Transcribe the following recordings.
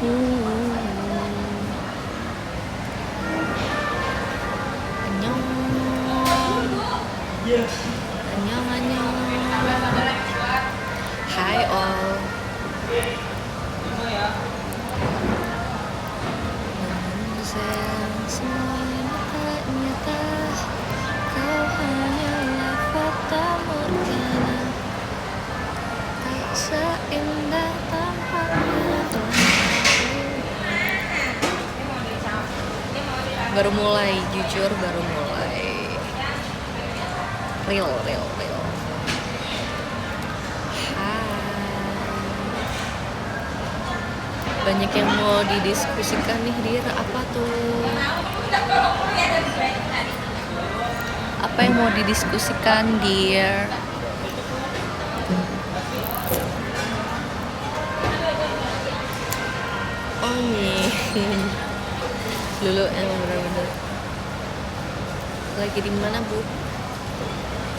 Annyeong. Annyeong, annyeong. Hi all. Namun sayang semuanya tak nyata. Kau hanyalah fata morgana. Tak seindah tampaknya. Baru mulai, jujur baru mulai. Real. Hai. Banyak yang mau didiskusikan nih, Dir. Apa tuh? Apa yang mau didiskusikan, Dir? Oh nih. Lulu emang bener-bener lagi di mana, Bu?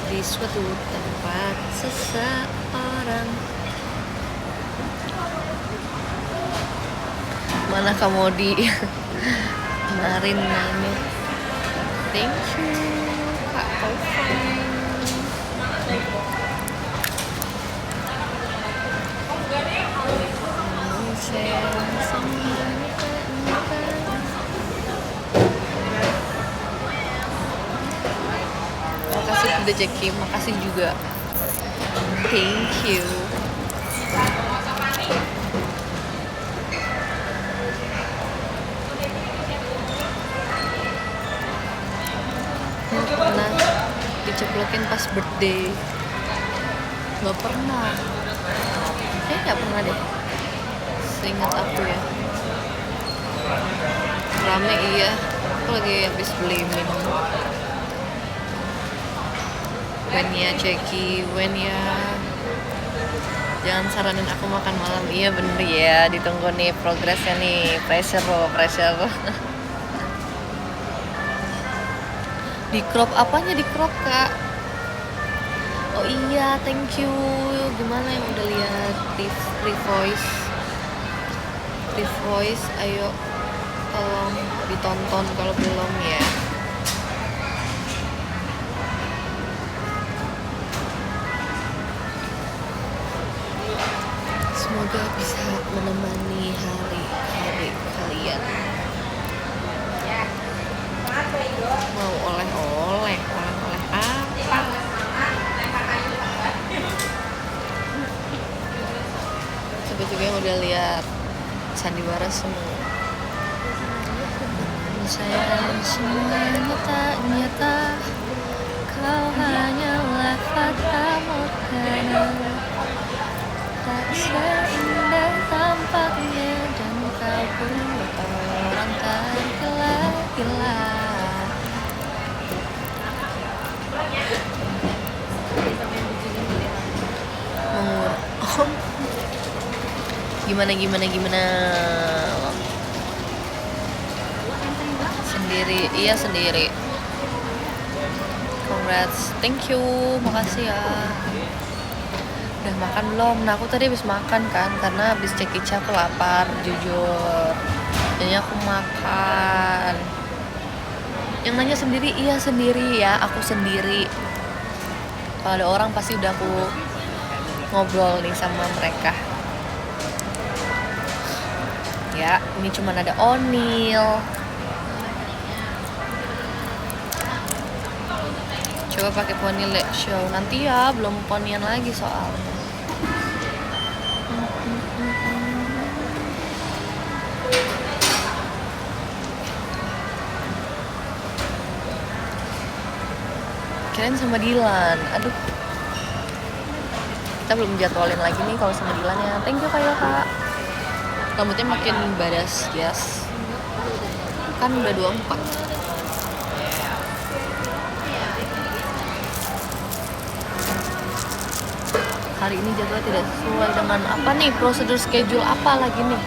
Di suatu tempat seseorang. Mana kamu di kemarin mainnya? Thank you, Kak Taufan. Makasih udah cekin, makasih juga. Thank you. Pernah diceplokin pas birthday? Gak pernah. Kayaknya gak pernah deh, seingat aku ya. Rame iya, aku lagi habis beli minum. When ya Ceki, when ya. Jangan saranin aku makan malam. Iya bener ya, ditunggu nih progresnya nih. Pressure. Di crop apanya, di crop Kak? Oh iya, thank you. Gimana yang udah lihat Revoice? Ayo tolong ditonton kalau belum ya. Semoga bisa menemani hari-hari kalian. Mau oleh-oleh apa? Coba yang udah lihat sandiwara semua. Sayang semuanya tak nyata. Kau hanyalah fata morgana. Tak seindah tampaknya, dan kau pun orang tergila-gila. Gimana? Sendiri. Congrats, thank you, makasih ya. Udah makan belum? Nah aku tadi habis makan kan, karena habis cekica aku lapar, jujur. Jadi aku makan. Yang nanya sendiri, iya sendiri ya, aku sendiri. Kalau ada orang pasti udah aku ngobrol nih sama mereka. Ya, ini cuma ada Onil. Coba pakai poni let show nanti ya, belum ponian lagi soalnya. Kirain sama Dilan, aduh. Kita belum jadwalin lagi nih kalau sama Dilan ya. Thank you Kak. Rambutnya makin badas, yes. Kan udah 24. Hari ini jadwal tidak sesuai dengan apa nih, prosedur schedule apa lagi nih?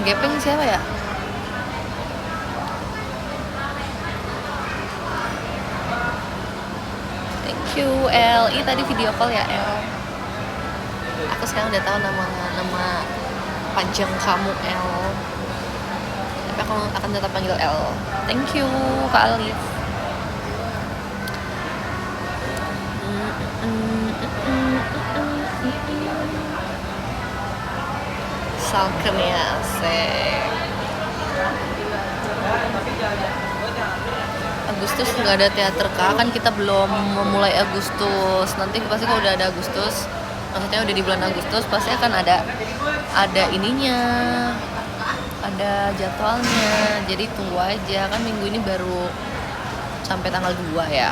Gepeng siapa ya? you L. Tadi video call ya L. Aku sekarang udah tahu nama panjang kamu L. Tapi aku akan tetap panggil L. Thank you Kak Alif. Salken ya, Agustus nggak ada teater Kak, kan kita belum memulai Agustus. Nanti pasti kalau udah ada Agustus, maksudnya udah di bulan Agustus pasti akan ada ininya, ada jadwalnya. Jadi tunggu aja, kan minggu ini baru sampai tanggal 2 ya.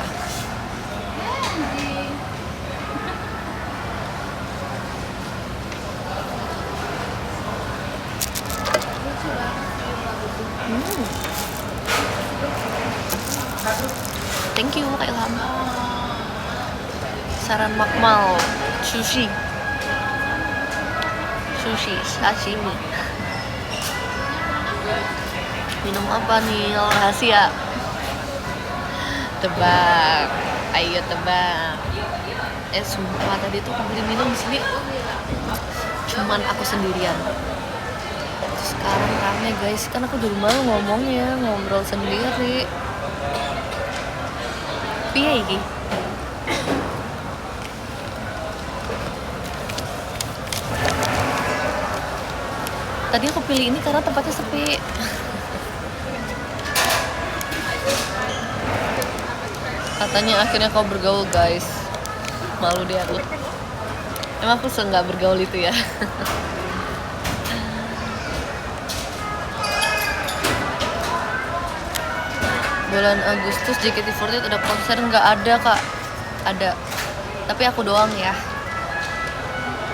Thank you Kak Ilham. Saran Makmal, sushi, sashimi. Minum apa nih? Rahasia. Tebak. Ayo tebak. Sumpah tadi tuh aku beli minum di sini cuman aku sendirian. Sekarang rame guys, kan aku dari malu ngomongnya, ngobrol sendiri. Piye iki? Tadi aku pilih ini karena tempatnya sepi. Katanya akhirnya kau bergaul guys. Malu deh aku. Emang aku nggak bergaul itu ya. Bulan Agustus JKT48 ada konser? Nggak ada Kak. Ada, tapi aku doang ya.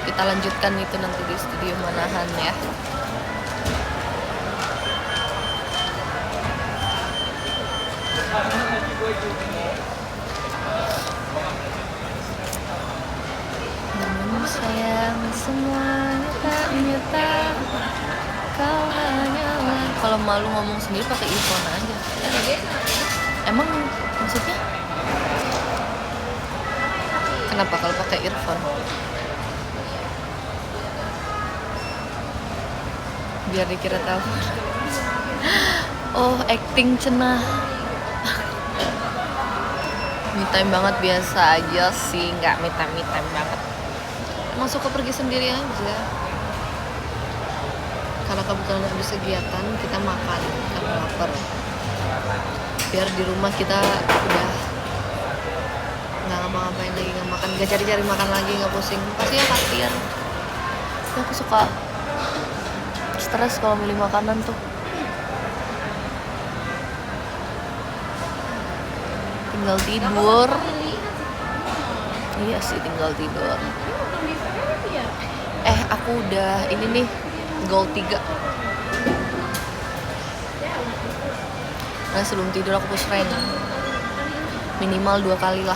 Kita lanjutkan itu nanti di studio Manahan ya. Namun sayang semuanya tak nyata, kau hanyalah. Kalau malu ngomong sendiri pakai earphone aja. Emang maksudnya kenapa kalau pakai earphone? Biar dikira tahu. Oh, acting cenah. Me time banget, biasa aja sih, nggak me time banget. Emang suka pergi sendiri aja. Karena kebetulan habis kegiatan kita makan karena lapar. Biar di rumah kita udah nggak ngapa-ngapain lagi, nggak makan, nggak cari-cari makan lagi, nggak pusing. Pasti ya kasihan. Ya, aku suka stres kalau milih makanan tuh. Tinggal tidur. Iya sih, tinggal tidur. Aku udah ini nih goal 3. Nah, sebelum tidur aku push rank minimal 2 kali lah,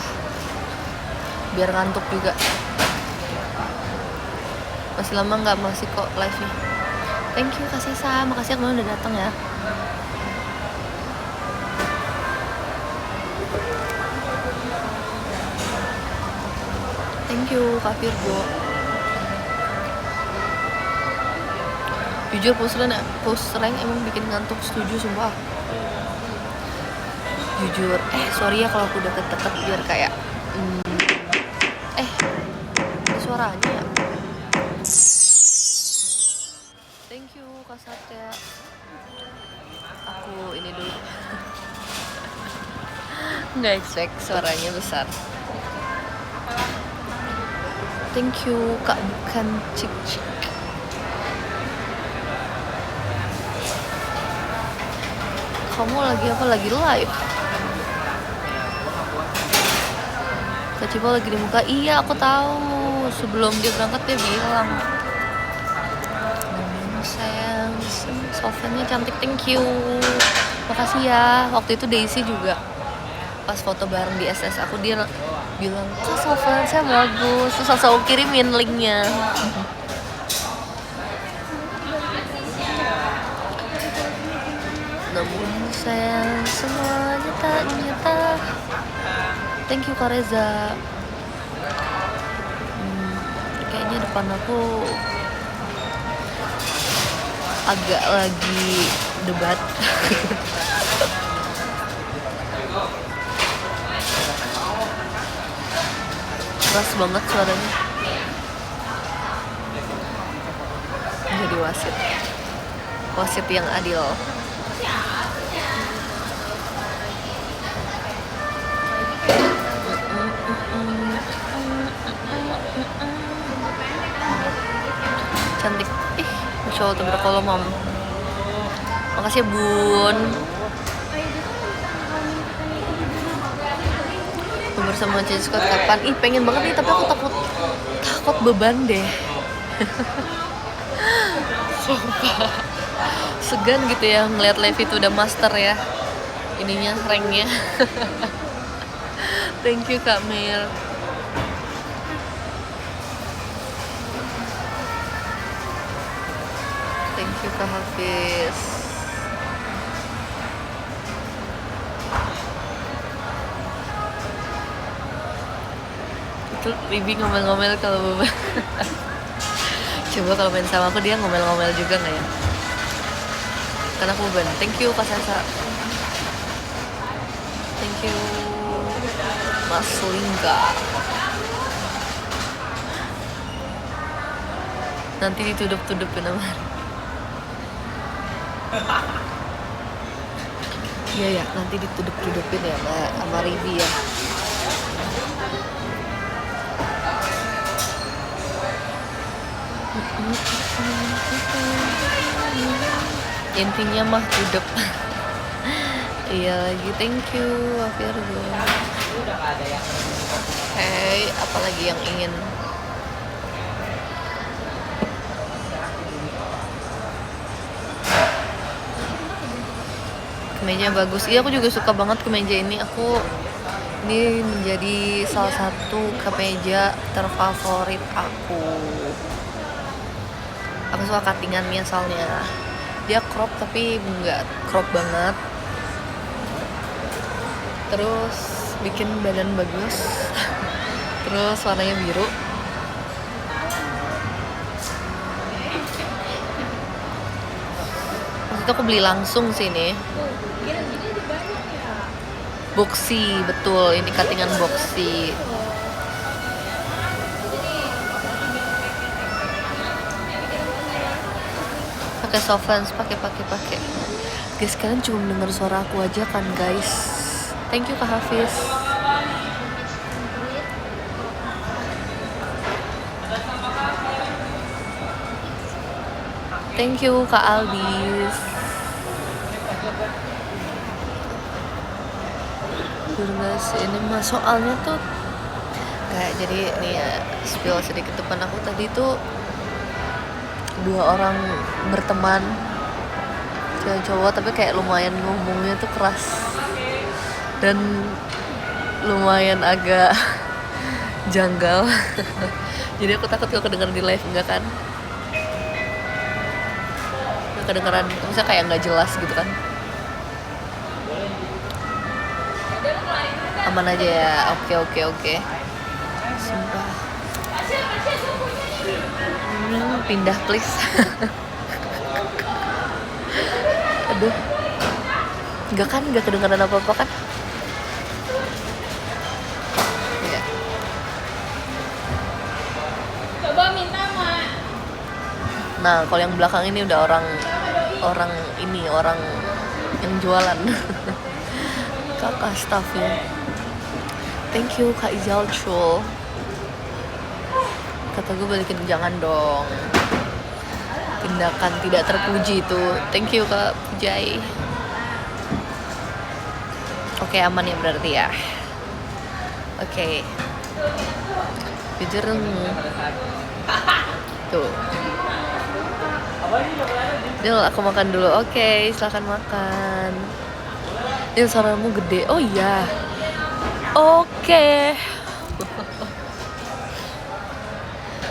biar ngantuk juga. Masih lama nggak? Masih kok live nya. Thank you Kak Sisa, makasih kalian udah datang ya. Thank you Kak Virgo. Jujur push rank emang bikin ngantuk, setuju sumpah. Jujur, sorry ya kalau aku deket-deket biar kayak suaranya ya. Thank you Kak Satya. Aku ini dulu. Nggak expect suaranya besar. Thank you Kak Bukan Cik. Kamu lagi apa? Lagi live? Kak Cipa lagi di muka. Iya, aku tahu. Sebelum dia berangkat dia bilang. Sayang, softnya cantik, thank you. Makasih ya. Waktu itu Daisy juga pas foto bareng di SS aku, dia bilang, Kak softnya saya bagus. Terus langsung aku kirimin linknya. Namun sayang semuanya tak nyata, Thank you Kak Reza. Kayaknya depan aku agak lagi debat. Keras banget suaranya. Jadi wasit yang adil. Cantik. Masya Allah tabarakallah. Makasih Bun. Bersama Cici Scott kapan? Pengen banget nih, tapi aku takut beban deh. Sumpah. Segan gitu ya ngeliat Levi itu udah master ya. Ininya ranknya. Thank you Kak Mil. Thank you Kak Hafiz. Itu Bibi ngomel-ngomel kalau beban. Coba kalau main sama aku dia ngomel-ngomel juga nggak ya? Karena aku beban. Thank you Kak Sasa. Thank you Mas Lingga. Nanti ditudup-tudupin sama. Iya ya, nanti ditudup-tudupin ya sama Rivi ya. Intinya mah tudup. Iya lagi, thank you Virgo. Hey, apalagi yang ingin kemeja bagus. Iya, aku juga suka banget kemeja ini. Ini menjadi salah satu kemeja terfavorit aku. Aku suka cuttingannya soalnya. Dia crop tapi nggak crop banget. Terus bikin badan bagus. Terus warnanya biru. Maksudnya aku beli langsung sih ini. Boxy, betul. Ini cuttingan boxy. Pakai softens, pakai. Guys, kalian cuma dengar suara aku aja kan, guys? Thank you Kak Hafiz. Thank you Kak Aldis. Guys, ini mah soalnya tuh kayak jadi nih ya, spill sedikit depan aku tadi tuh 2 orang berteman cowok tapi kayak lumayan ngomongnya tuh keras dan lumayan agak janggal. Jadi aku takut kalau kedengeran di live, enggak kan? Kedengeran misalnya kayak nggak jelas gitu kan. Aman aja ya. Oke. Sumpah. Pindah please. Aduh. Nggak kedengeran apa-apa kan? Ya. Coba minta Mak. Nah, kalau yang belakang ini udah orang yang jualan. Kakak staffnya. Thank you Kak Izal Chul. Kata gue balikin, jangan dong. Tindakan tidak terpuji itu. Thank you Kak Pujai. Oke, aman ya berarti ya. Oke. Jujur tuh. Del, aku makan dulu. Oke, silakan makan. Del, suaramu gede. Oh iya. Oke.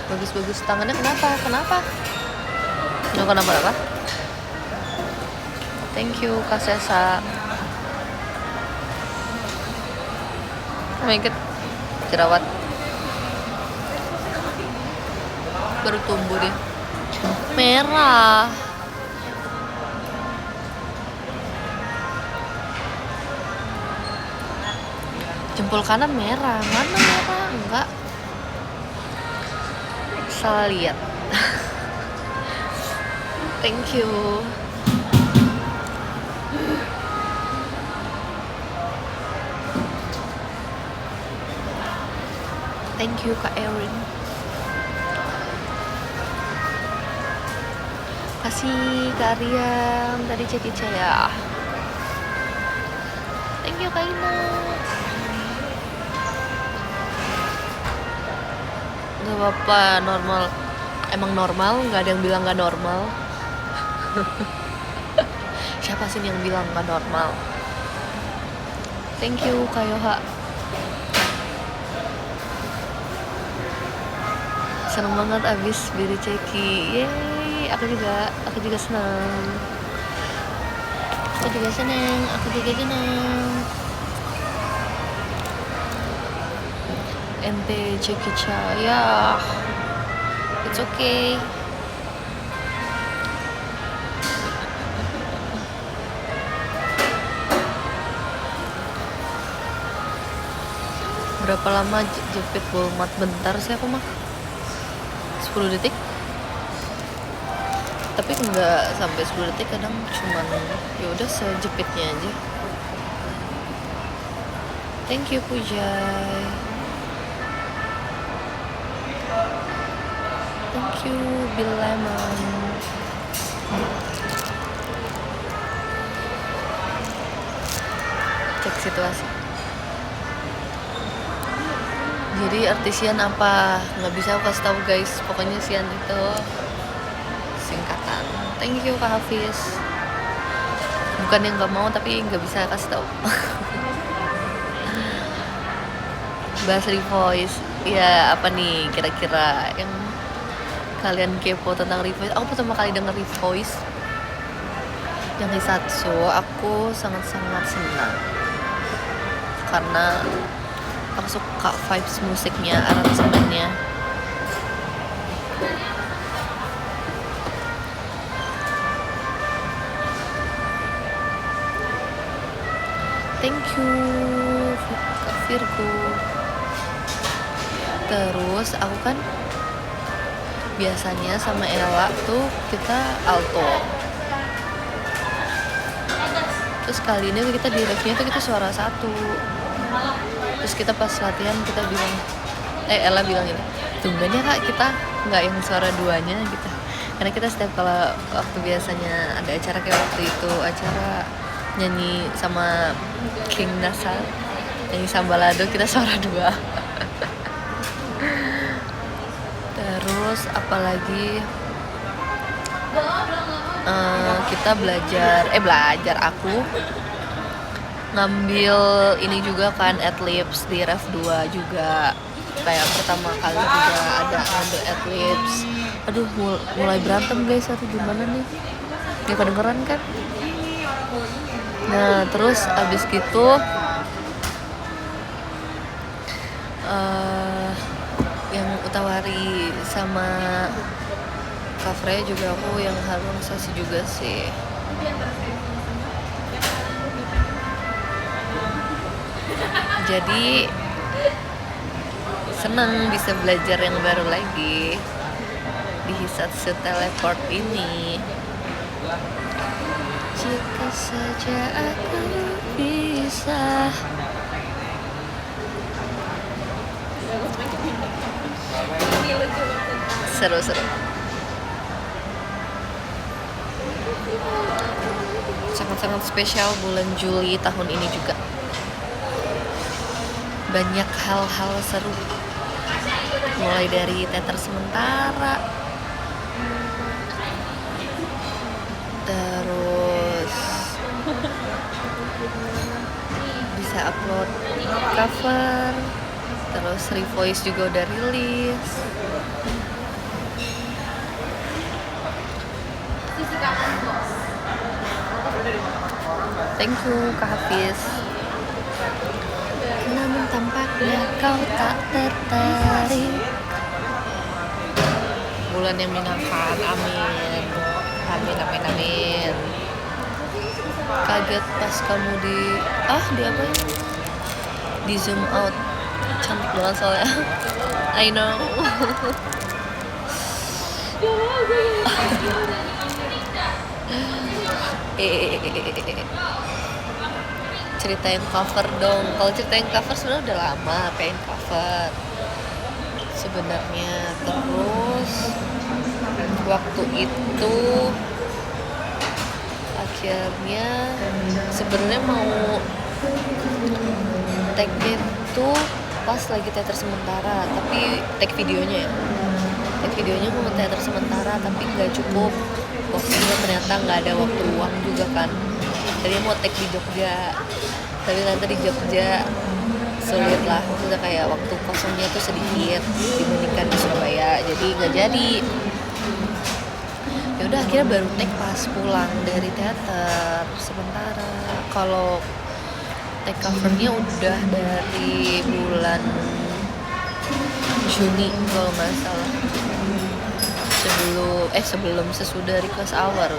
Bagus. Tangannya kenapa? Nggak kenapa? Thank you Kak Sesa. my god, jerawat baru tumbuh deh, merah. Jempol kanan merah, mana merah? Enggak, salah lihat. Thank you. Thank you Kak Erin. Kasih Kak Riam dari Ceki Caya. Thank you Kak Ina. Gak apa-apa, normal. Emang normal, gak ada yang bilang gak normal. Siapa sih yang bilang gak normal? Thank you Kak Yoha. Seneng banget abis beli Ceki. Yeay, aku juga senang. Aku juga senang. Ente Ceki Caya. It's okay. Berapa lama jepit bolmat? Bentar sih aku mah, 10 detik. Tapi enggak sampai 10 detik, kadang cuman ya udah sejepitnya aja. Thank you Pujay. Thank you Bill Lemon. Cek situasi. Jadi artisian apa? Nggak bisa aku kasih tahu guys. Pokoknya Sian itu singkatan. Thank you Kak Hafiz. Bukan yang nggak mau, tapi nggak bisa kasih tahu. Bahas Revoice. Ya apa nih kira-kira yang kalian kepo tentang Revoice? Aku pertama kali denger Revoice yang Hisatsu, aku sangat-sangat senang karena aku suka vibes musiknya, aransemennya. Thank you Kak Virgo. Terus aku kan biasanya sama Ella tuh kita alto. Terus kali ini kita di review tuh kita suara satu. Terus kita pas latihan kita bilang, Ella bilang ini, tumben ya Kak kita nggak yang suara duanya gitu. Karena kita setiap kalau waktu biasanya ada acara kayak waktu itu, acara nyanyi sama King Nasal, nyanyi Sambalado, kita suara dua. Terus apalagi kita belajar aku ngambil ini juga kan adlibs di Ref 2 juga, kayak pertama kali juga ada ngambil adlibs. Aduh mulai berantem guys, atau gimana nih, gak kedengeran kan. Nah terus abis gitu yang Utawari sama Kak Freya juga aku yang harmonisasi juga sih. Jadi senang bisa belajar yang baru lagi di Hisatsu Teleport ini. Jika saja aku bisa. Seru-seru. Sangat-sangat spesial bulan Juli tahun ini juga. Banyak hal-hal seru. Mulai dari teater sementara, terus bisa upload cover, terus Revoice juga udah rilis. Thank you Kak Hafiz. Namun tampaknya kau tak tertarik. Bulan yang menyenangkan, amin. Amin, amin, amin. Kaget pas kamu di apa ya? Di zoom out. Cantik banget soalnya. I know. Ceritain cover dong. Kalau ceritain cover sebenarnya udah lama pengen cover sebenarnya. Terus waktu itu akhirnya sebenarnya mau tag itu pas lagi teater sementara, tapi tag videonya mau teater sementara tapi nggak cukup waktunya, ternyata nggak ada waktu luang juga kan. Tadinya mau tag di Jogja tapi ternyata di Jogja sulit lah, udah kayak waktu kosongnya tuh sedikit dibandingkan di Surabaya, jadi nggak jadi. Ya udah akhirnya baru tag pas pulang dari teater sementara. Kalau tag covernya udah dari bulan Juni kalau nggak salah, sebelum sesudah request hour.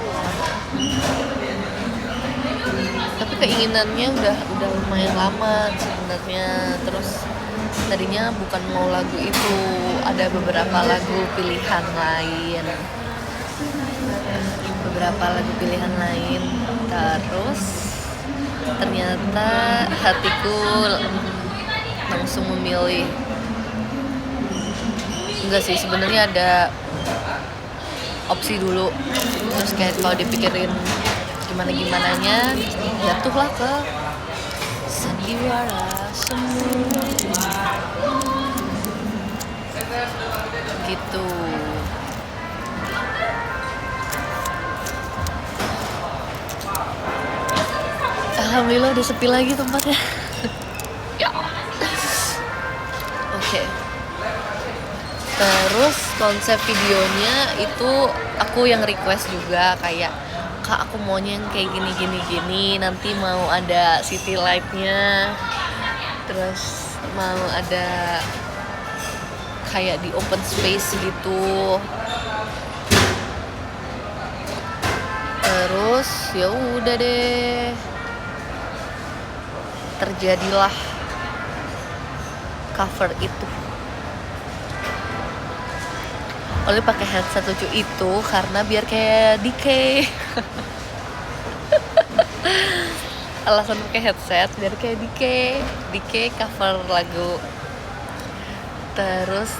Tapi keinginannya udah lumayan lama sebenarnya. Terus tadinya bukan mau lagu itu, ada beberapa lagu pilihan lain. Terus ternyata hatiku langsung memilih. Enggak sih, sebenarnya ada opsi dulu, terus kayak kalau dipikirin gimana-gimananya jatuhlah ke sandiwara semua gitu. Alhamdulillah udah sepi lagi tempatnya. Ya. Oke. Terus konsep videonya itu aku yang request juga, kayak Kak aku maunya yang kayak gini, nanti mau ada city light-nya, terus mau ada kayak di open space gitu. Terus ya udah deh, terjadilah cover itu. Oleh pakai headset lucu itu karena biar kayak DK. Alasan pakai headset biar kayak DK cover lagu. Terus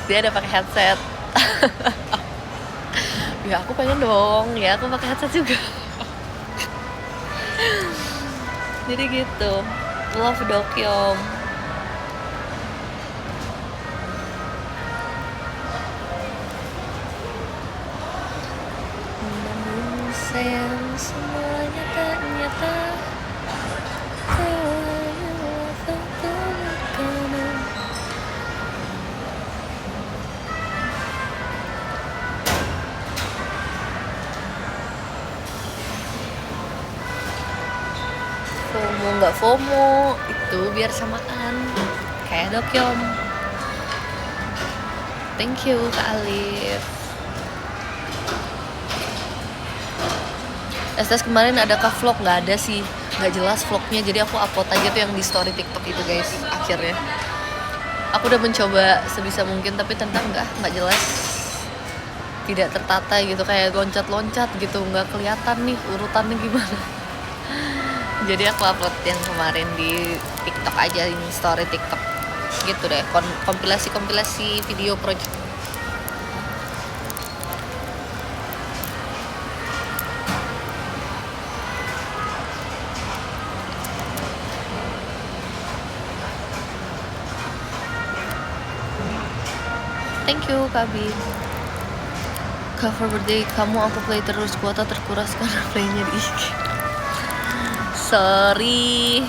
dia ada pakai headset. Ya aku pengen dong, ya aku pakai headset juga. Jadi gitu. Love Dokyom. Namun sayang semuanya tak nyata. FOMO nggak FOMO itu biar samaan kayak Dokyom. Thank you Kak Alif. STS kemarin adakah vlog? Nggak ada sih, nggak jelas vlognya, jadi aku upload aja tuh yang di story TikTok itu guys. Akhirnya aku udah mencoba sebisa mungkin tapi ternyata nggak jelas, tidak tertata gitu, kayak loncat-loncat gitu, nggak kelihatan nih urutannya gimana. Jadi aku upload yang kemarin di TikTok aja, ini story TikTok gitu deh, kompilasi video project. Thank you Kabi. Cover birthday kamu aku play terus, kuota terkuras karena playnya di IG. Sorry.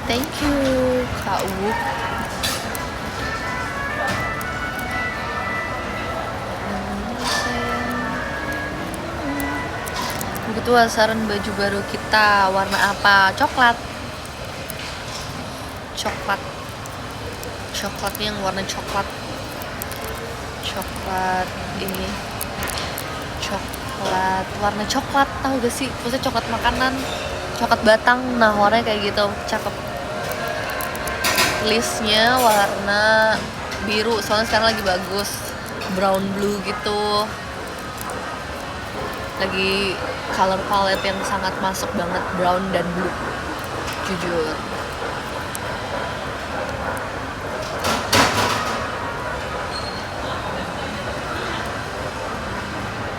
Thank you Kak Wu. Tuh saran baju baru kita warna apa? Coklat. Coklatnya yang warna coklat. Coklat ini. Coklat warna coklat, tahu gak sih? Maksudnya coklat makanan, coklat batang. Nah, warnanya kayak gitu, cakep. Listnya warna biru, soalnya sekarang lagi bagus. Brown blue gitu. Lagi color palette yang sangat masuk banget, brown dan blue. Jujur.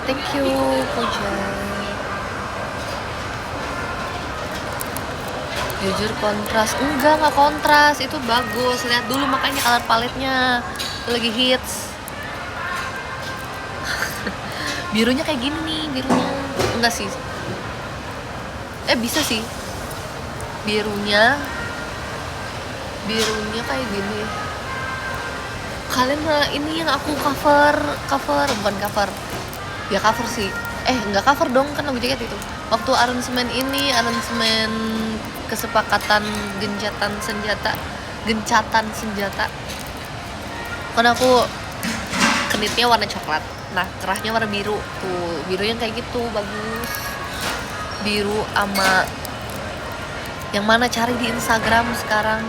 Thank you, Puja. Jujur kontras. Enggak kontras. Itu bagus. Lihat dulu makanya color palette-nya. Itu lagi hits. Birunya kayak gini nih, birunya. Enggak sih. Bisa sih. Birunya kayak gini. Kalian ini yang aku cover bukan cover. Ya cover sih. Enggak cover dong, kan lagu jaket itu. Waktu aransemen kesepakatan gencatan senjata. Kan aku kenitnya warna coklat. Nah, kerahnya warna biru. Tuh, biru yang kayak gitu bagus. Biru sama yang mana, cari di Instagram sekarang.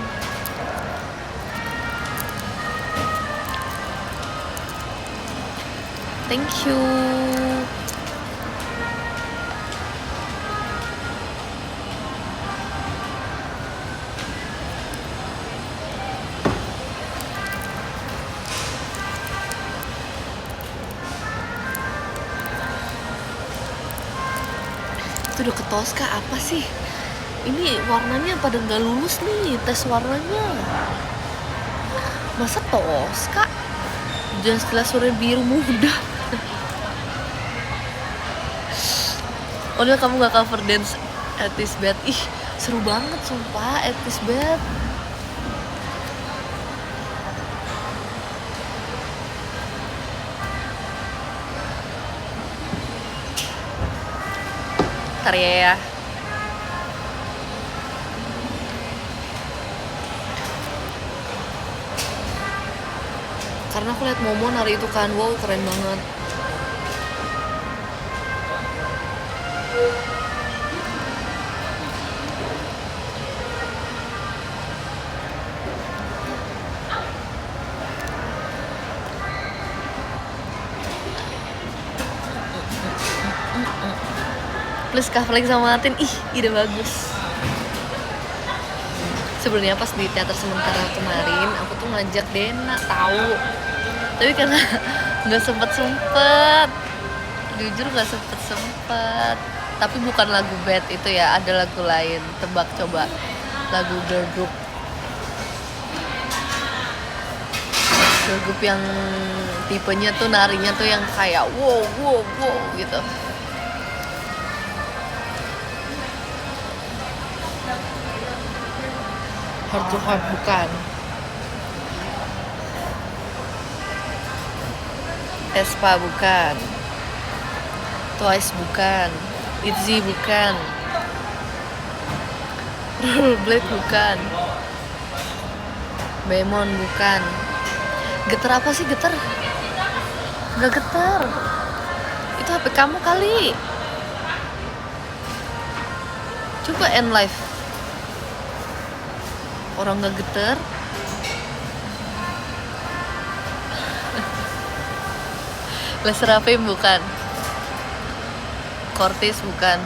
Thank you. Itu udah ke Tosca apa sih? Ini warnanya pada nggak lulus nih tes warnanya. Masa Tosca? Jelas warna biru muda. Oh dia, kamu gak cover dance at this bed? Ih, seru banget sumpah at this bed. Ntar ya. Karena aku lihat Momon hari itu kan, wow keren banget. Plus coverling sama Martin, ide bagus. Sebenarnya pas di teater sementara kemarin aku tuh ngajak Dena tahu, tapi karena nggak sempet, jujur nggak sempet. Tapi bukan lagu bad itu ya, ada lagu lain. Tebak coba, lagu girl group yang tipenya tuh narinya tuh yang kayak wow gitu. Heart to Heart bukan. Espa bukan. Twice bukan. ITZY bukan. Rollerblade bukan. Bemon bukan. Getar apa sih getar? Gak getar. Itu HP kamu kali. Coba end live. Orang gak getar. Les Rafim bukan. Cortis bukan.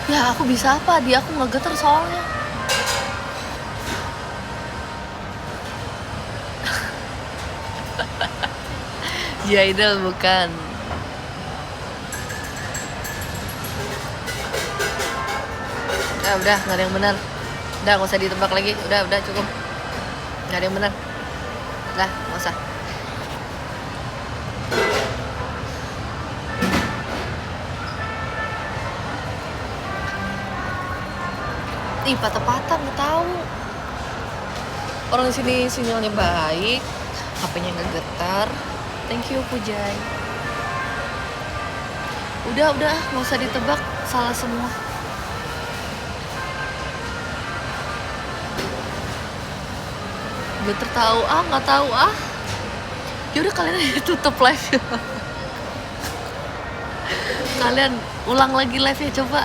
Ya aku bisa apa? Dia aku gak getar soalnya. Jaidel bukan. Udah nggak ada yang benar. Udah nggak usah ditebak lagi. Udah cukup. Nggak ada yang benar. Udah nggak usah. Patah-patah nggak tahu. Orang di sini sinyalnya baik, HP-nya nggak getar. Thank you Pujay. Udah, nggak usah ditebak, salah semua. Gue tertahu nggak tahu Yaudah kalian aja tutup live. Kalian ulang lagi live ya coba.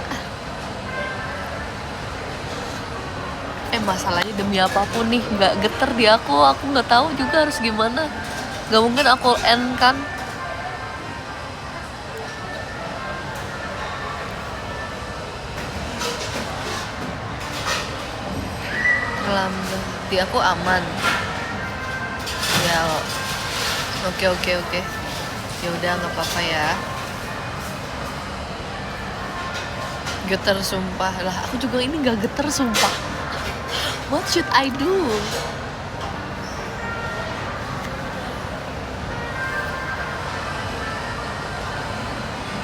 Masalahnya demi apapun nih nggak geter di aku nggak tahu juga harus gimana. Nggak mungkin aku end kan. Alhamdulillah di aku aman ya. Oke. Ya udah nggak apa-apa ya. Geter sumpah lah, aku juga ini nggak geter sumpah. What should I do?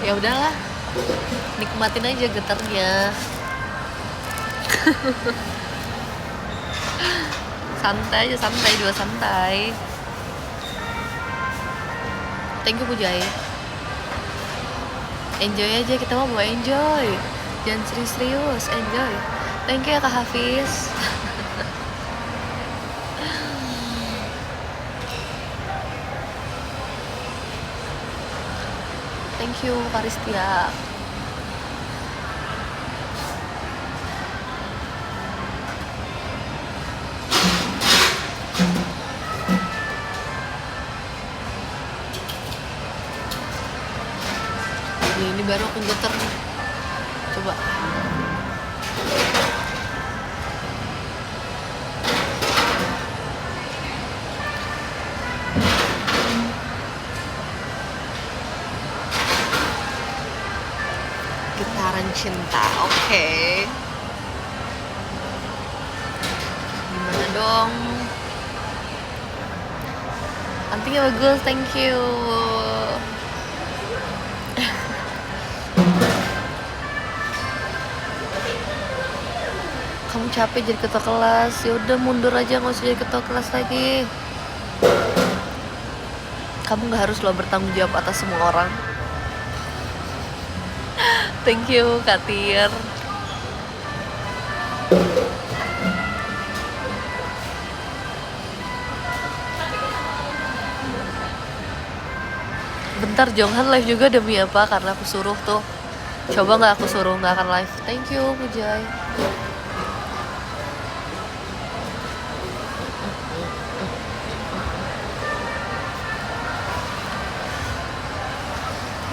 Ya udahlah, nikmatin aja getarnya. Santai aja, santai. Thank you Pujay. Enjoy aja, kita mau enjoy. Jangan serius, enjoy. Thank you ya Kak Hafiz. Thank you Karistia. Ini baru aku geter nih. Coba. Getaran cinta, oke. Gimana dong? Antingnya bagus, thank you. Kamu capek jadi ketua kelas, ya udah mundur aja, nggak usah jadi ketua kelas lagi. Kamu nggak harus lo bertanggung jawab atas semua orang. Thank you Kak Tier. Bentar Jonghan live juga demi apa? Karena aku suruh tuh. Coba nggak aku suruh nggak akan live. Thank you Pujay.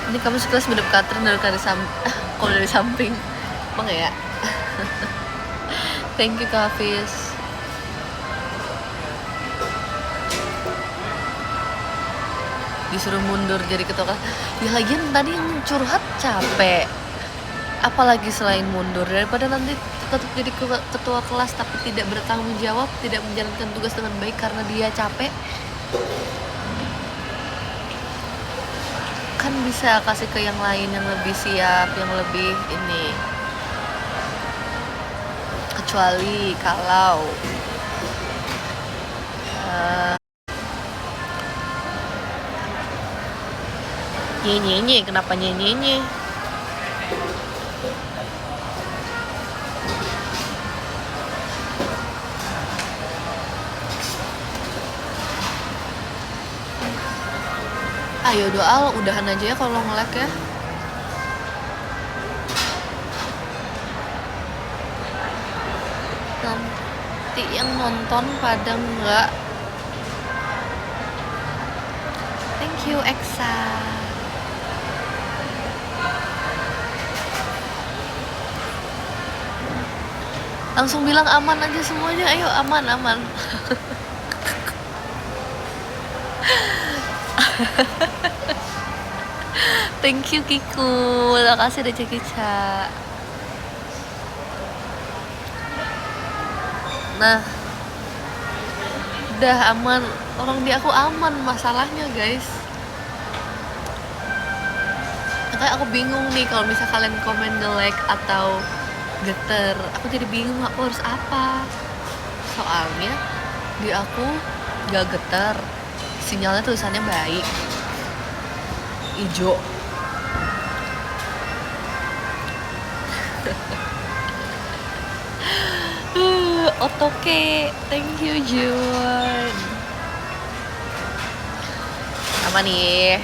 Ini kamu sekelas mirip Katrin dari kalau dari samping. Emang ya? Thank you Kak Hafiz. Disuruh mundur jadi ketua kelas. Ya lagian tadi yang curhat capek. Apalagi selain mundur, daripada nanti tetap jadi ketua kelas tapi tidak bertanggung jawab, tidak menjalankan tugas dengan baik karena dia capek. Kan bisa kasih ke yang lain yang lebih siap, yang lebih ini. Kecuali kalau nyenyenye, kenapa nyenyenye? Ayo doa, udahan aja ya kalau nge-lag ya. Nanti yang nonton pada enggak. Thank you Eksa. Langsung bilang aman aja semuanya, ayo aman. Thank you Kiku, makasih udah cekica. Nah, udah aman, orang di aku aman masalahnya guys. Makanya aku bingung nih kalau misalnya kalian komen nge-lag atau geter, aku jadi bingung aku harus apa. Soalnya di aku gak geter, sinyalnya tulisannya baik. ijo. Otoke, thank you Jun. Apa nih?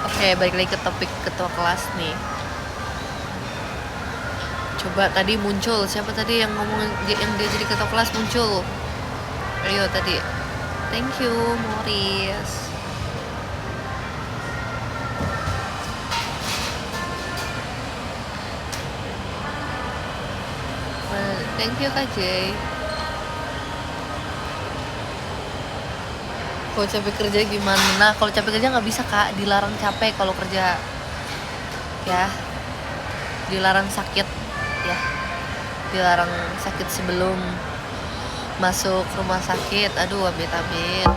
Oke, balik lagi ke topik ketua kelas nih. Coba tadi muncul, siapa tadi yang ngomong yang dia jadi ketua kelas muncul? Ayo tadi. Thank you, Morris. Thank you Kak Jay. Kalau capek kerja gimana? Nah, kalau capek kerja nggak bisa Kak, dilarang capek kalau kerja. Ya, dilarang sakit ya. Dilarang sakit sebelum masuk rumah sakit. Aduh, amit-amit.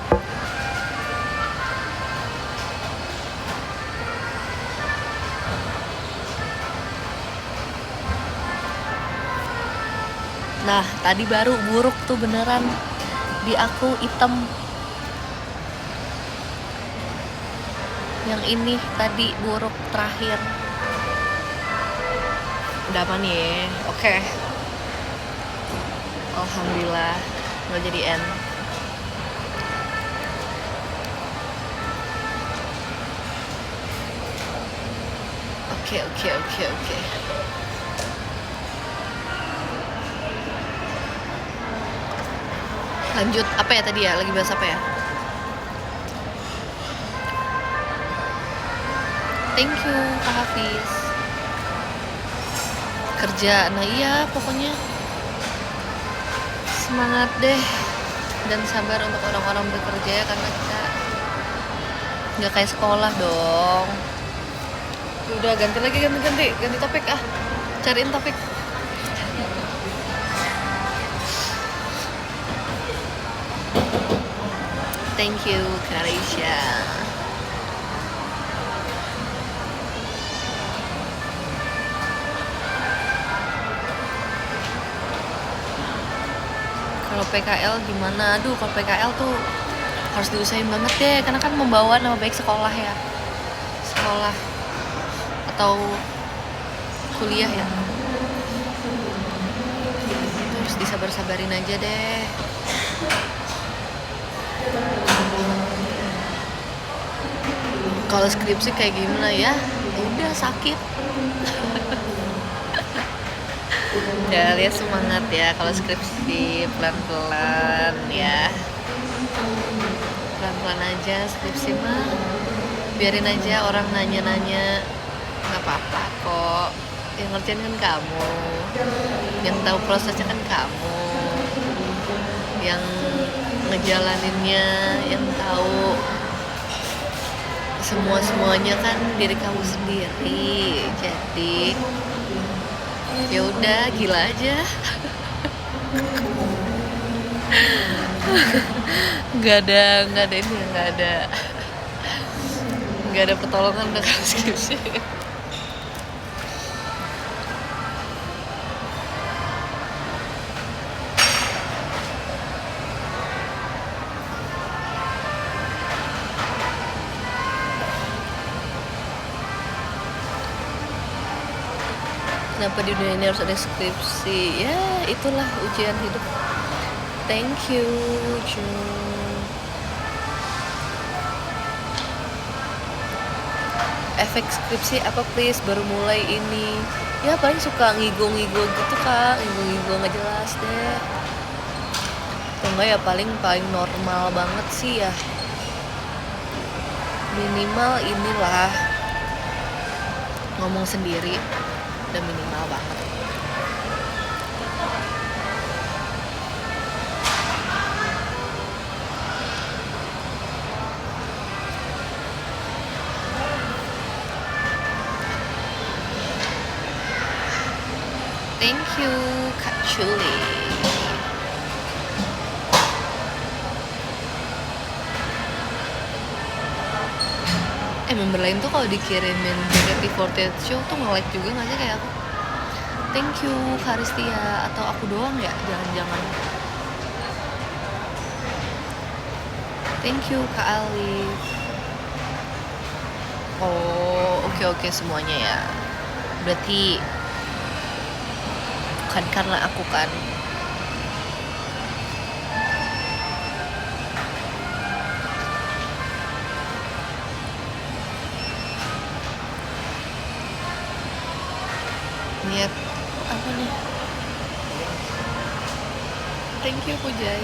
Nah, tadi baru buruk tuh beneran. Di aku hitam. Yang ini tadi buruk terakhir. Udah apa nih? Oke. Alhamdulillah nggak jadi N. Oke. Lanjut apa ya tadi ya? Lagi bahas apa ya? Thank you Kak Hafiz. Kerja, nah iya pokoknya semangat deh dan sabar untuk orang-orang bekerja ya, karena kita nggak kayak sekolah dong. Udah ganti topik ah, cariin topik. Thank you Karisha. Kalau PKL gimana? Aduh, kalau PKL tuh harus diusahain banget deh, karena kan membawa nama baik sekolah ya. Sekolah atau kuliah ya. Itu harus disabar-sabarin aja deh. Kalau skripsi kayak gimana ya? Udah sakit. Ya, lihat semangat ya kalau skripsi, pelan-pelan ya. Pelan-pelan aja skripsi mah. Biarin aja orang nanya-nanya, nggak apa-apa kok. Yang ngerjain kan kamu, yang tahu prosesnya kan kamu, yang ngejalaninnya, yang tahu semuanya kan diri kamu sendiri. Jadi ya udah, gila aja. nggak ada pertolongan dengan skripsi. Kenapa di dunia ini harus ada skripsi? Ya, itulah ujian hidup. Thank you, Jun. Efek skripsi apa please? Baru mulai ini. Ya paling suka ngigo-ngigo gitu Kak, ngigo-ngigo nggak jelas deh. Atau enggak ya paling normal banget sih ya. Minimal inilah ngomong sendiri. Udah minimal banget. Thank you Kak Chuli. Member lain tuh kalau dikirimin JKT48 show tuh nge-like juga gak sih kayak aku? Thank you Karistia. Atau aku doang ya? Jangan-jangan. Thank you Kak Alif. Oh, oke semuanya ya. Berarti bukan karena aku kan. Lihat apa nih? Thank you Pujay.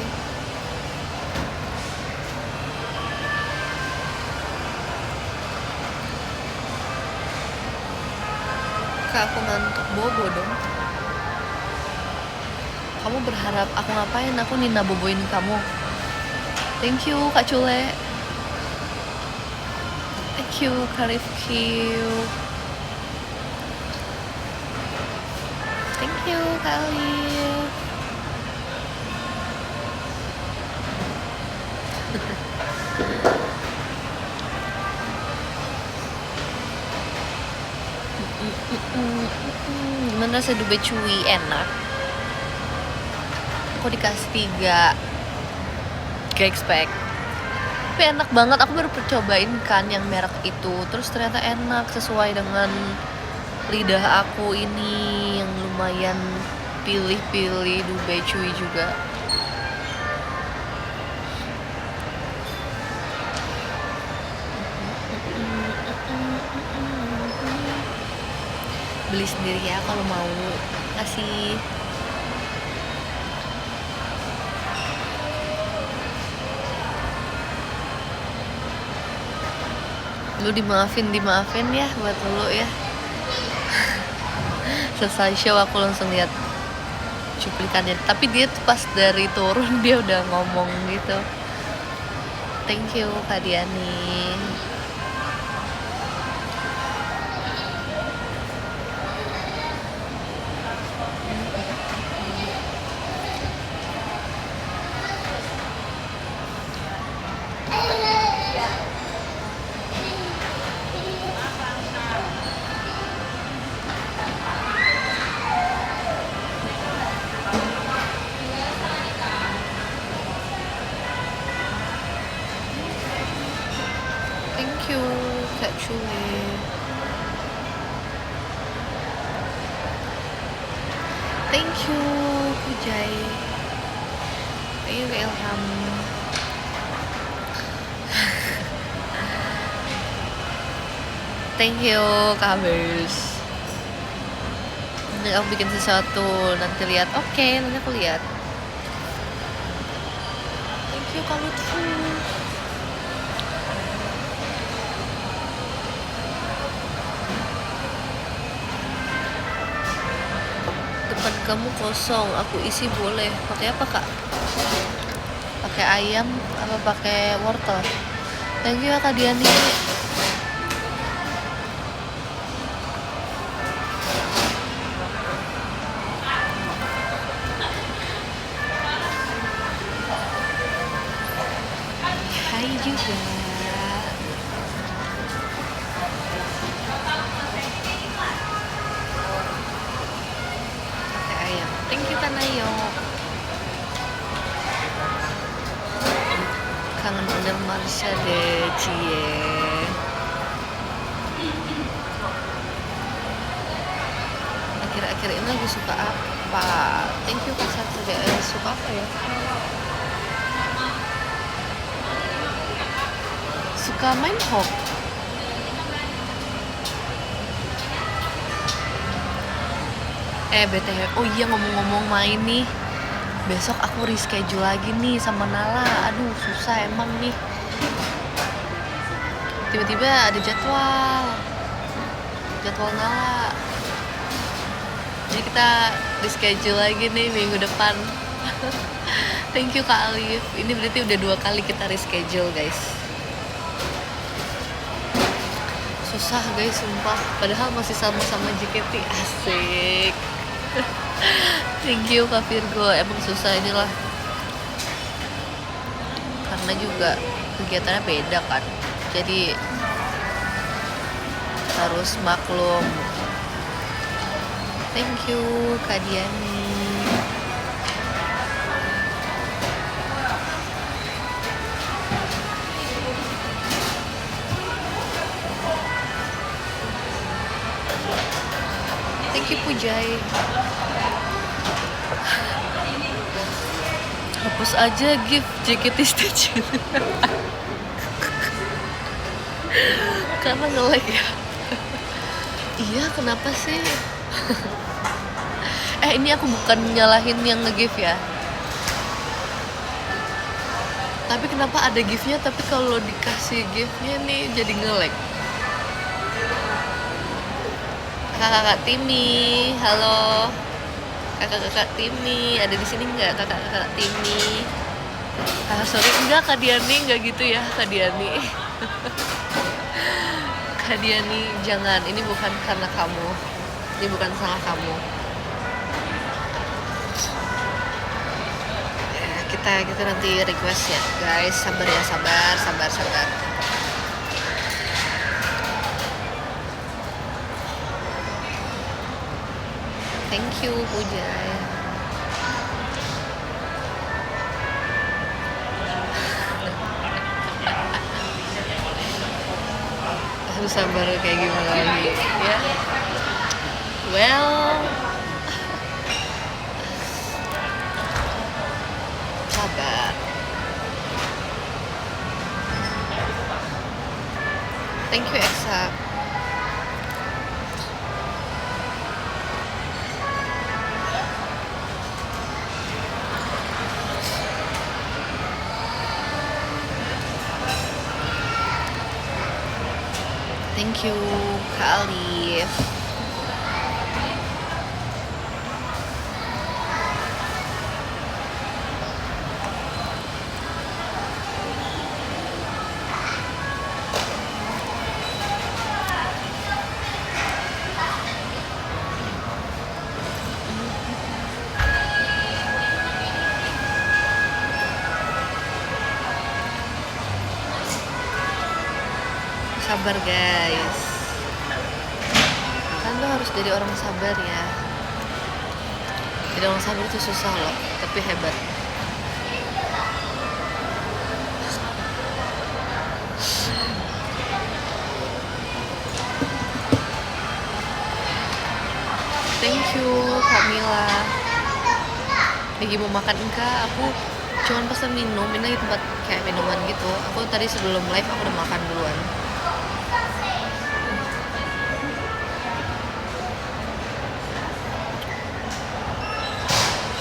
Kak, aku ngantuk, bobo dong. Kamu berharap aku ngapain? Aku Nina boboin kamu. Thank you Kak Cule. Thank you Kak Rifki. Thank you Kak Alif. Gimana rasa Dubai Cuy? Enak. Aku dikasih 3. Gak expect. Tapi enak banget. Aku baru percobain kan yang merek itu. Terus ternyata enak sesuai dengan lidah aku ini yang lumayan pilih-pilih Dubai Cuy juga. Beli sendiri ya kalau mau. Kasih. Lu dimaafin ya buat lu ya. Selesai show aku langsung lihat cuplikannya. Tapi dia tuh pas dari turun dia udah ngomong gitu. Thank you Kak Diani. Thank you Kak Cule. Thank you Pujay. Thank you Ilham. Thank you Kabers. Nanti aku bikin sesuatu, nanti lihat. Oke, nanti aku lihat. Thank you Kak Lutfi. Depan kamu kosong, aku isi boleh. Pakai apa Kak? Pakai ayam apa pakai wortel? Thank you ya Kak Diani. Hai juga. Pakai ayam. Thank you Tanayo. Kangen bener Marsha deh, cie. Akhir-akhir ini lagi suka apa? Thank you Kak Satria. Suka apa ya? Suka main hop. BTW, oh iya ngomong-ngomong main nih. Besok aku reschedule lagi nih sama Nala. Aduh, susah emang nih. Tiba-tiba ada jadwal Nala. Jadi kita reschedule lagi nih minggu depan. Thank you Kak Alif. Ini berarti udah 2 kali kita reschedule guys. Susah guys, sumpah. Padahal masih sama-sama JKT. Asik. Thank you Kak Virgo. Emang susah inilah. Karena juga kegiatannya beda kan. Jadi harus maklum. Thank you Kak Diani. Thank you Pujay. Hapus aja gift JKT Station. Karena nge-lag ya. Iya, kenapa sih? Ini aku bukan nyalahin yang nge-gift ya. Tapi kenapa ada gift-nya, tapi kalau dikasih gift-nya nih jadi nge-lag. Kakak-kakak Timi, halo. Kakak-kakak Timi, ada di sini nggak kakak-kakak Timi? Sorry, enggak Kak Diani, enggak gitu ya Kak Diani. Kak Diani, jangan, ini bukan karena kamu. Ini bukan salah kamu. Ya, kita nanti request ya, guys. Sabar ya, sabar. Thank you, Pujay. Harus sabar kayak gimana lagi ya? Well, sabar. Thank you, Eksa. Thank you, Kak Alif. Sabar guys, kan lo harus jadi orang sabar ya. Jadi orang sabar itu susah loh, tapi hebat. Thank you Kamila. Lagi mau makan enggak? Aku cuman pesan minum, ini lagi tempat kayak minuman gitu. Aku tadi sebelum live aku udah makan duluan.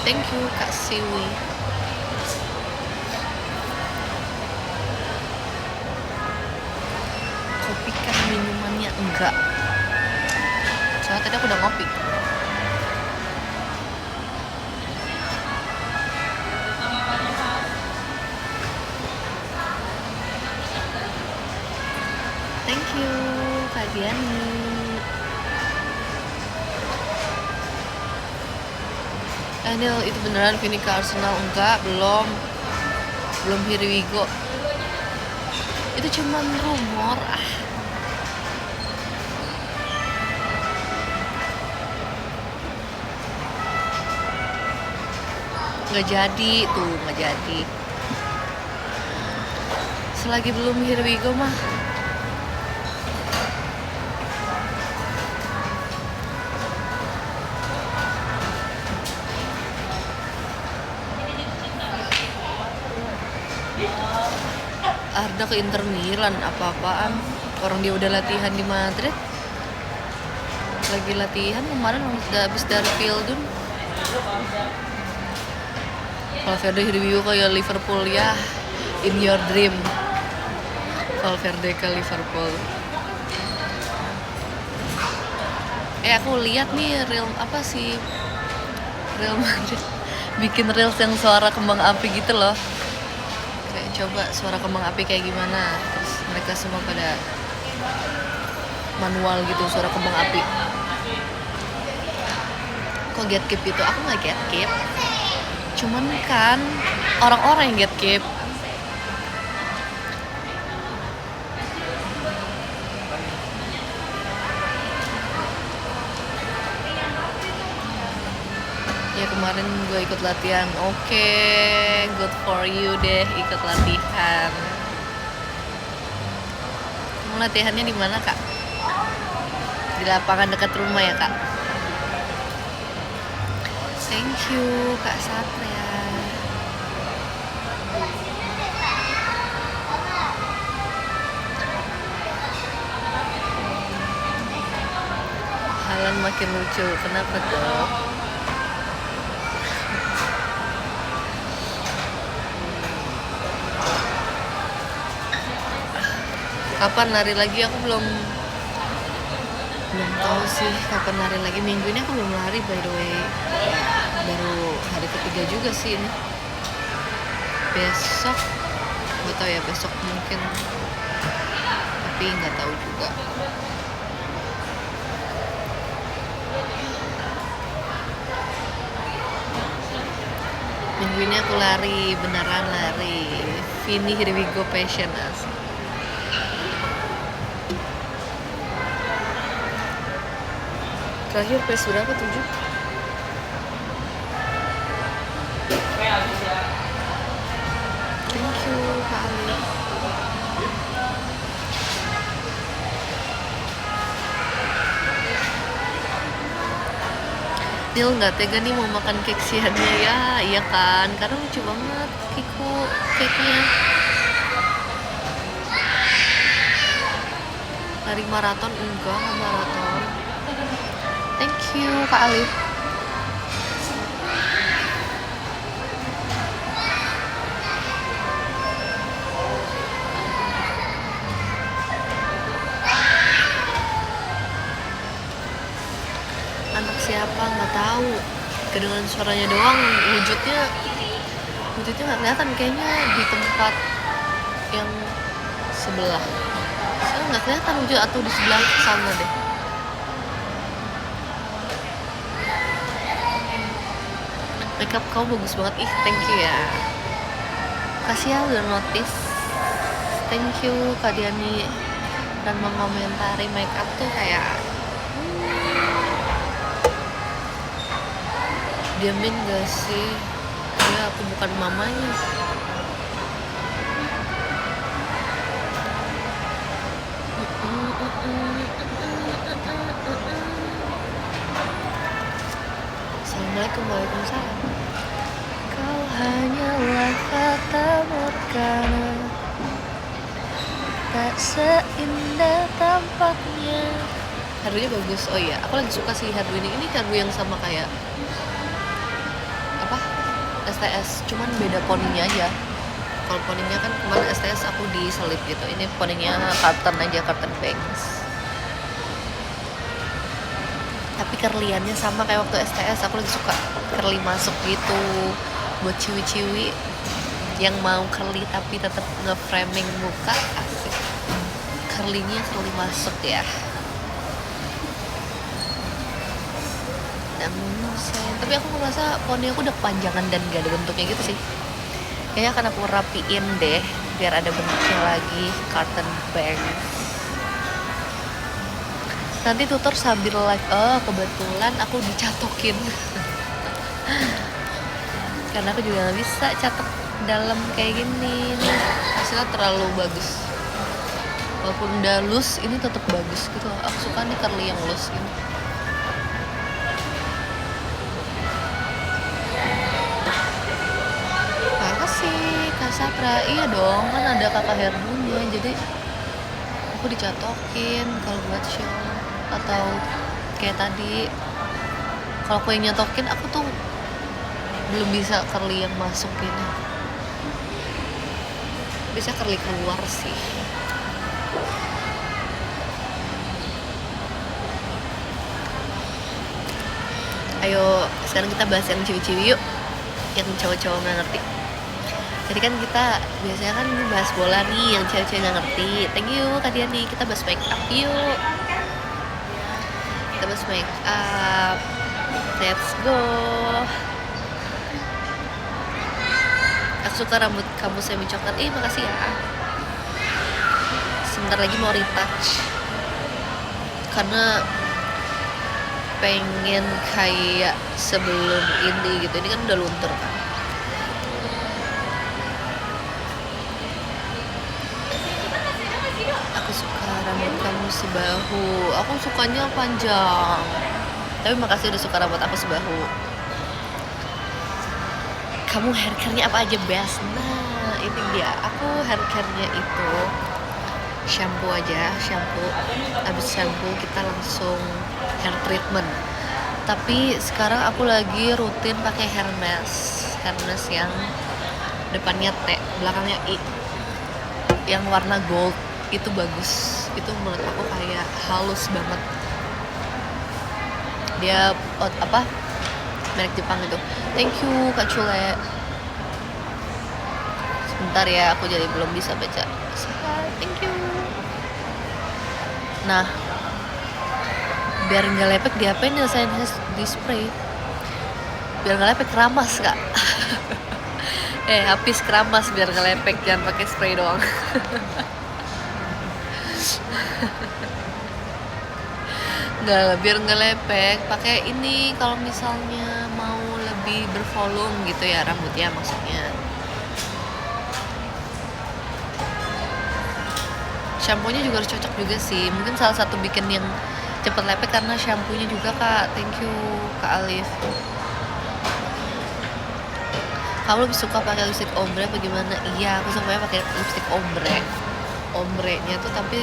Thank you Kak Siwi. Kopi kah minumannya? Enggak. Soalnya tadi aku udah ngopi. Thank you Kak Diani. Nil, itu beneran Vini ke Arsenal? Enggak, belum here we go. Itu cuman rumor. Nggak jadi tuh, nggak jadi. Selagi belum here we go mah Arda ke Inter Milan, apa-apaan? Orang dia udah latihan di Madrid. Lagi latihan kemarin udah habis dari Fieldun. Valverde review kayak Liverpool ya, in your dream. Valverde ke Liverpool. Aku lihat nih Real Madrid bikin reels yang suara kembang api gitu loh. Coba suara kembang api kayak gimana, terus mereka semua pada manual gitu suara kembang api. Kok gatekeep itu? Aku nggak gatekeep, cuman kan orang-orang yang gatekeep. Ya kemarin gue ikut latihan. Oke, good for you deh ikut latihan. Kamu latihannya di mana Kak? Di lapangan dekat rumah ya Kak? Thank you Kak Satria. Halan makin lucu, kenapa tuh? Kapan lari lagi? Aku belum tahu sih kapan lari lagi. Minggu ini aku belum lari by the way. Baru hari ketiga juga sih ini. Besok nggak tahu ya, besok mungkin, tapi nggak tahu juga. Minggu ini aku lari, beneran lari. Vini here we go passion as. Terakhir pace berapa? 7? Thank you Kak Ali. Nil nggak tega nih mau makan cake siannya ya. Iya kan, karena lucu banget cake-nya. Lari maraton enggak, nggak maraton. Thank you Kak Alif. Anak siapa nggak tahu, kedengaran suaranya doang, wujudnya nggak kelihatan kayaknya di tempat yang sebelah. Saya nggak kelihatan wujud, atau di sebelah sana deh. Makeup kau bagus banget, ih thank you ya. Kasih ya udah notice. Thank you Kak Diani dan mengomentari makeup tuh kayak diamin gak sih? Ya aku bukan mamanya. Assalamualaikum. Waalaikumsalam. Kau hanyalah fata morgana, tak seindah tampaknya. Harunya bagus. Oh iya, aku lagi suka sih haru ini. Ini haru yang sama kayak apa? STS, cuman beda poninya aja. Kalau poninya kan kemarin STS aku diselip gitu. Ini poninya carton aja, carton bangs. Tapi curlyannya sama kayak waktu STS. Aku lagi suka curly masuk gitu, buat ciwi-ciwi yang mau curly tapi tetap nge-framing muka, asik. Curly-nya curly masuk ya. Tapi aku ngerasa poni aku udah kepanjangan dan gak ada bentuknya gitu sih. Kayaknya akan aku rapiin deh biar ada bentuknya lagi, carton bangs. Nanti tutor sambil live. Oh kebetulan aku dicatokin. Karena aku juga gak bisa catok dalam kayak gini nih, hasilnya terlalu bagus. Walaupun udah loose, ini tetap bagus gitu. Aku suka nih curly yang loose gitu. Makasih Kak Sapra. Iya dong, kan ada kakak hairdo-nya, jadi aku dicatokin kalau buat show. Atau kayak tadi, kalau aku yang nyatokin, aku tuh belum bisa curly yang masuk gini. Bisa curly keluar sih. Ayo sekarang kita bahas yang ciwi-ciwi yuk, yang cowok-cowok nggak ngerti. Jadi kan kita biasanya kan bahas bola nih, yang cewek-cewek nggak ngerti. Thank you Kak Diani, kita bahas make up yuk. Kita bahas make up. Let's go. Aku suka rambut kamu semi coklat. Makasih ya. Sebentar lagi mau retouch, karena pengen kayak sebelum ini gitu. Ini kan udah luntur kan. Aku suka rambut kamu sebahu. Aku sukanya panjang. Tapi makasih udah suka rambut aku sebahu. kamu hair care-nya apa aja best? Nah ini dia, aku hair care-nya itu shampoo aja, habis shampoo kita langsung hair treatment. Tapi sekarang aku lagi rutin pakai hair mask yang depannya T, belakangnya I, yang warna gold. Itu bagus, itu menurut aku kayak halus banget. Dia merek Jepang itu. Thank you Kak Cule. Sebentar ya, aku jadi belum bisa baca. Thank you. Nah, biar nggak lepek diapain nyelesain di spray? Biar nggak lepek keramas Kak. Habis keramas biar nggak lepek, jangan pakai spray doang. Nggak, biar nggak lepek pakai ini kalau misalnya mau lebih bervolume gitu ya rambutnya maksudnya. Shampoo-nya juga harus cocok juga sih, mungkin salah satu bikin yang cepet lepek karena shampoo-nya juga Kak. Thank you Kak Alif. Kamu lebih suka pakai lipstick ombre apa gimana? Iya, aku sukanya pakai lipstick ombre-nya tuh tapi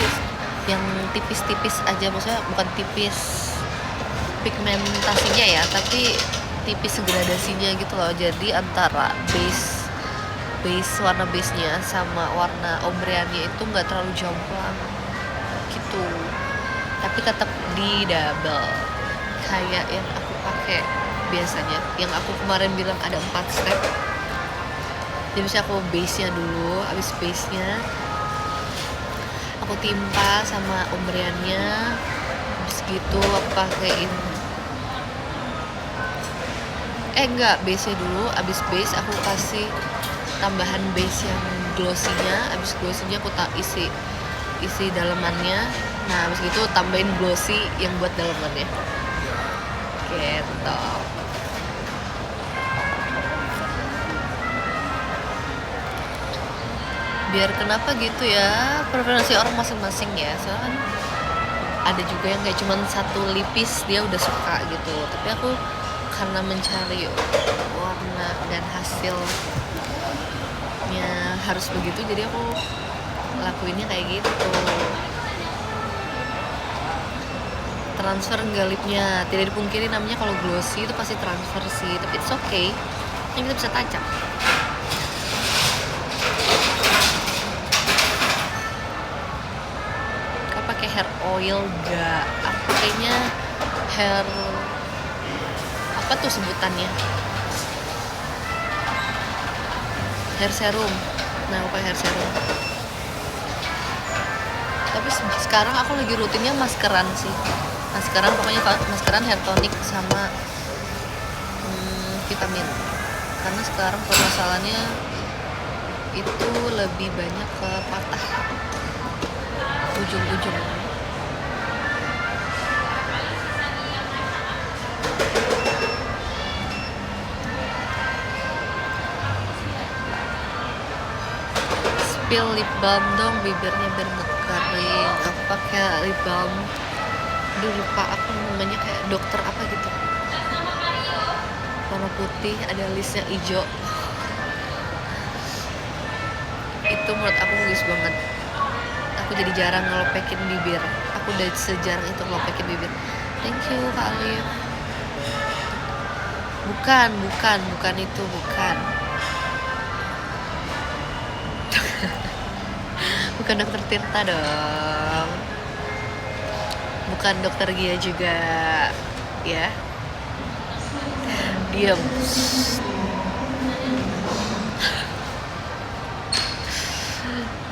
yang tipis-tipis aja, maksudnya bukan tipis pigmentasinya ya, tapi tipis gradasinya gitu loh. Jadi antara base warna base-nya sama warna ombreannya itu nggak terlalu jomplang gitu, tapi tetap di double kayak yang aku pakai biasanya, yang aku kemarin bilang ada 4 step. Jadi misalnya aku base-nya dulu, habis base-nya aku timpa sama ombreannya, habis gitu aku pakein base-nya dulu, habis base aku kasih tambahan base yang glossy-nya, habis glossy-nya aku isi dalemannya. Nah habis gitu tambahin glossy yang buat dalemannya gitu. Biar kenapa gitu ya, preferensi orang masing-masing ya. Soalnya kan ada juga yang kayak cuman satu lipis dia udah suka gitu, tapi aku karena mencari warna dan hasilnya harus begitu, jadi aku lakuinnya kayak gitu. Transfer enggak lipnya, tidak dipungkiri namanya kalau glossy itu pasti transfer sih, tapi it's okay, yang kita bisa tancap. Kau pakai hair oil gak? Aku pakainya hair apa tuh sebutannya, hair serum. Nah aku pakai hair serum, tapi sekarang aku lagi rutinnya maskeran sih. Pokoknya maskeran, hair tonic sama vitamin, karena sekarang permasalahannya itu lebih banyak ke patah ujung-ujung. Spill lip balm dong, bibirnya biar nggak kering. Aku pakai lip balm, lupa aku namanya, kayak dokter apa gitu, warna putih, ada listnya hijau. Itu menurut aku bagus banget. Aku jadi jarang ngelopekin bibir, aku udah sejarang itu ngelopekin bibir. Thank you Kak Alif. Bukan itu, bukan dokter Tirta dong, bukan dokter Gia juga ya. Diam.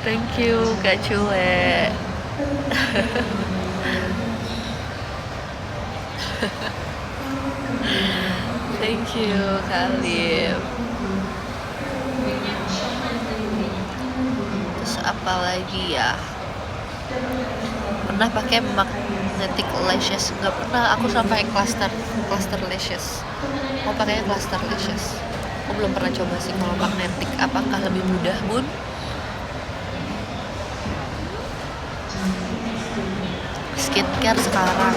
Thank you Kak Cule. Thank you Kak Alif. Terus apa lagi ya? Pernah pakai magnetic lashes? Nggak pernah, aku sampai cluster lashes. Mau pakainya cluster lashes. Aku belum pernah coba sih kalau magnetic, apakah lebih mudah Bun? Skincare sekarang,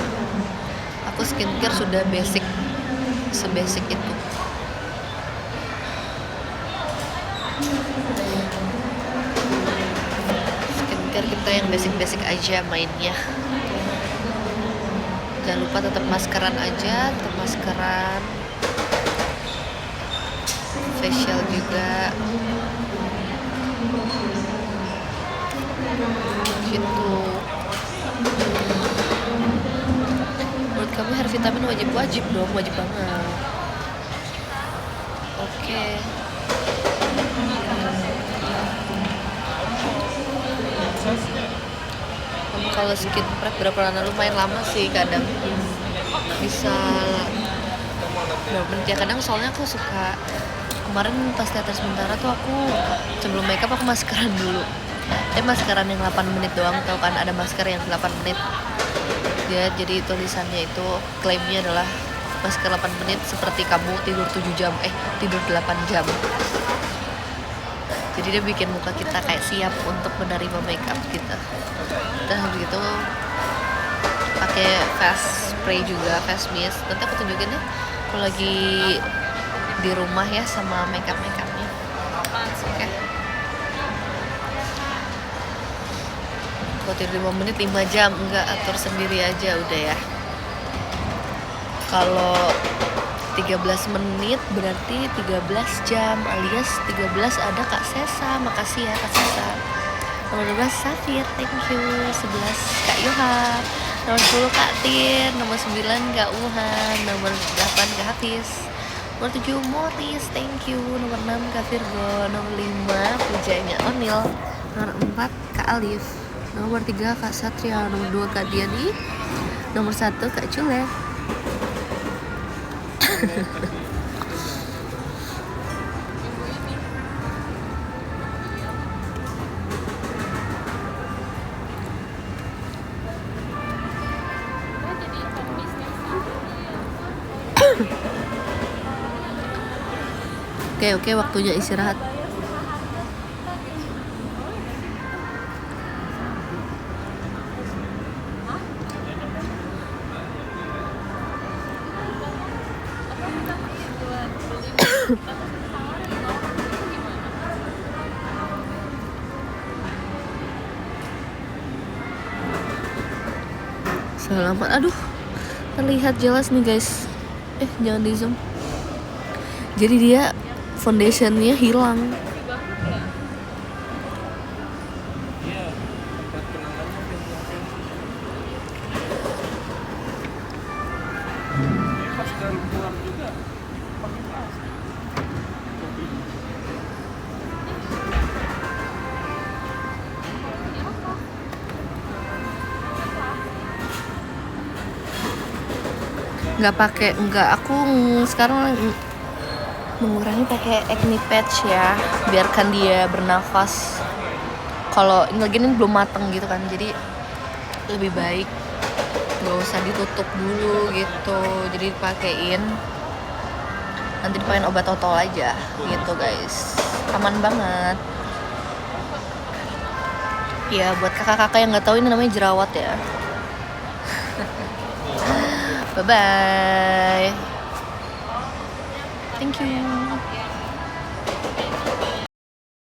aku skincare sudah sebasic itu. skincare kita yang basic-basic aja mainnya. Jangan lupa tetap maskeran aja, tetap maskeran, facial juga gitu. Menurut kamu hair vitamin wajib dong, wajib banget. Oke. Kalau skin prep berapa lama? Lumayan lama sih, kadang bisa 2 menit ya. Kadang soalnya aku suka, kemarin pas teater sementara tuh aku sebelum makeup aku maskeran dulu. Maskeran yang 8 menit doang, tau kan ada masker yang 8 menit ya. Jadi tulisannya itu klaimnya adalah masker 8 menit seperti kamu tidur 7 jam, tidur 8 jam. Jadi dia bikin muka kita kayak siap untuk menerima makeup kita. Dan habis itu pakai face spray juga, face mist. Nanti aku tunjukin ya kalau lagi di rumah ya sama makeupnya. Oke. Kalau tidur 5 menit 5 jam, enggak, atur sendiri aja udah ya. Kalau 13 menit berarti 13 jam, alias 13 ada Kak Sesa. Makasih ya Kak Sesa. Nomor 12 Safir, thank you. 11 Kak Yoha. Nomor 10 Kak Tin. Nomor 9 Kak Wuhan. Nomor 8 Kak Hafiz. Nomor 7 Morris, thank you. Nomor 6 Kak Virgo. Nomor 5 Pujanya Onil. Nomor 4 Kak Alif. Nomor 3 Kak Satria. Nomor 2 Kak Diani. Nomor 1 Kak Cule. Oke, waktunya istirahat. Selamat, aduh, terlihat jelas nih guys. Jangan di zoom. Jadi dia foundationnya hilang. Aku sekarang mengurangi pakai acne patch ya, biarkan dia bernafas. Kalau lagi ini belum mateng gitu kan, jadi lebih baik nggak usah ditutup dulu gitu. Jadi dipakein, nanti dipakein obat otol aja gitu guys, aman banget. Ya buat kakak-kakak yang nggak tahu, ini namanya jerawat ya. Bye bye. Thank you.